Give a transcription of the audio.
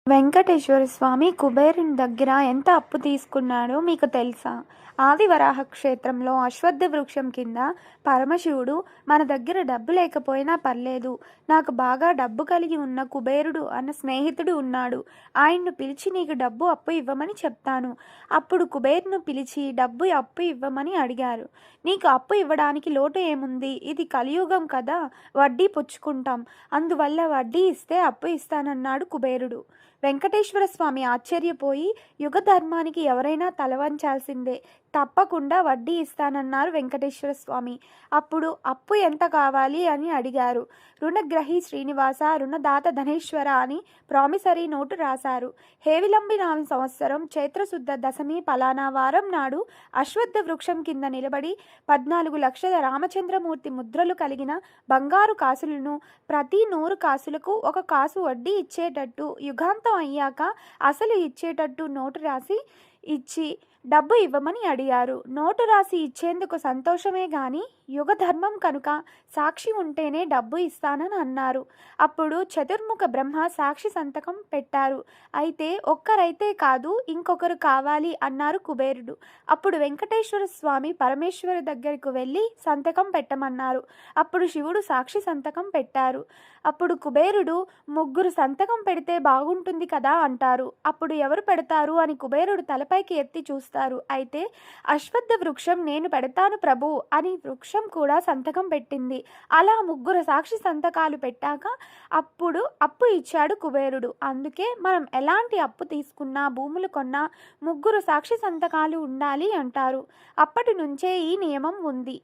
వెంకటేశ్వర స్వామి కుబేరుని దగ్గర ఎంత అప్పు తీసుకున్నాడో మీకు తెలుసా? ఆదివరాహ క్షేత్రంలో అశ్వత్థ వృక్షం కింద పరమశివుడు మన దగ్గర డబ్బు లేకపోయినా పర్లేదు, నాకు బాగా డబ్బు కలిగి ఉన్న కుబేరుడు అన్న స్నేహితుడు ఉన్నాడు, ఆయన్ను పిలిచి నీకు డబ్బు అప్పు ఇవ్వమని చెప్తాను. అప్పుడు కుబేరును పిలిచి డబ్బు అప్పు ఇవ్వమని అడిగారు. నీకు అప్పు ఇవ్వడానికి లోటు ఏముంది? ఇది కలియుగం కదా, వడ్డీ పుచ్చుకుంటాం, అందువల్ల వడ్డీ ఇస్తే అప్పు ఇస్తానన్నాడు కుబేరుడు. వెంకటేశ్వర స్వామి ఆశ్చర్యపోయి, యుగ ధర్మానికి ఎవరైనా తలవంచాల్సిందే, తప్పకుండా వడ్డీ ఇస్తానన్నారు వెంకటేశ్వర స్వామి. అప్పుడు అప్పు ఎంత కావాలి అని అడిగారు. రుణగ్రహి శ్రీనివాస, రుణదాత ధనేశ్వర అని ప్రామిసరీ నోటు రాశారు. హేవిలంబి నామి సంవత్సరం చైత్రశుద్ధ దశమి పలానా వారం నాడు అశ్వత్థ వృక్షం కింద నిలబడి 14 లక్షల రామచంద్రమూర్తి ముద్రలు కలిగిన బంగారు కాసులను ప్రతి 100 కాసులకు 1 కాసు వడ్డీ ఇచ్చేటట్టు, యుగాంతం అయ్యాక అసలు ఇచ్చేటట్టు నోటు రాసి ఇచ్చి డబ్బు ఇవ్వమని అడిగారు. నోటు రాసి ఇచ్చేందుకు సంతోషమే గాని యుగ ధర్మం కనుక సాక్షి ఉంటేనే డబ్బు ఇస్తానని అన్నారు. అప్పుడు చతుర్ముఖ బ్రహ్మ సాక్షి సంతకం పెట్టారు. అయితే ఒక్కరైతే కాదు, ఇంకొకరు కావాలి అన్నారు కుబేరుడు. అప్పుడు వెంకటేశ్వర స్వామి పరమేశ్వరు దగ్గరకు వెళ్ళి సంతకం పెట్టమన్నారు. అప్పుడు శివుడు సాక్షి సంతకం పెట్టారు. అప్పుడు కుబేరుడు, 3 సంతకం పెడితే బాగుంటుంది కదా అంటారు. అప్పుడు ఎవరు పెడతారు అని కుబేరుడు తలపైకి ఎత్తి చూస్తారు. అయితే అశ్వత్థ వృక్షం నేను పెడతాను ప్రభు అని వృక్షం కూడా సంతకం పెట్టింది. అలా 3 సాక్షి సంతకాలు పెట్టాక అప్పుడు అప్పు ఇచ్చాడు కుబేరుడు. అందుకే మనం ఎలాంటి అప్పు తీసుకున్నా, భూములు కొన్నా 3 సాక్షి సంతకాలు ఉండాలి అంటారు. అప్పటి నుంచే ఈ నియమం ఉంది.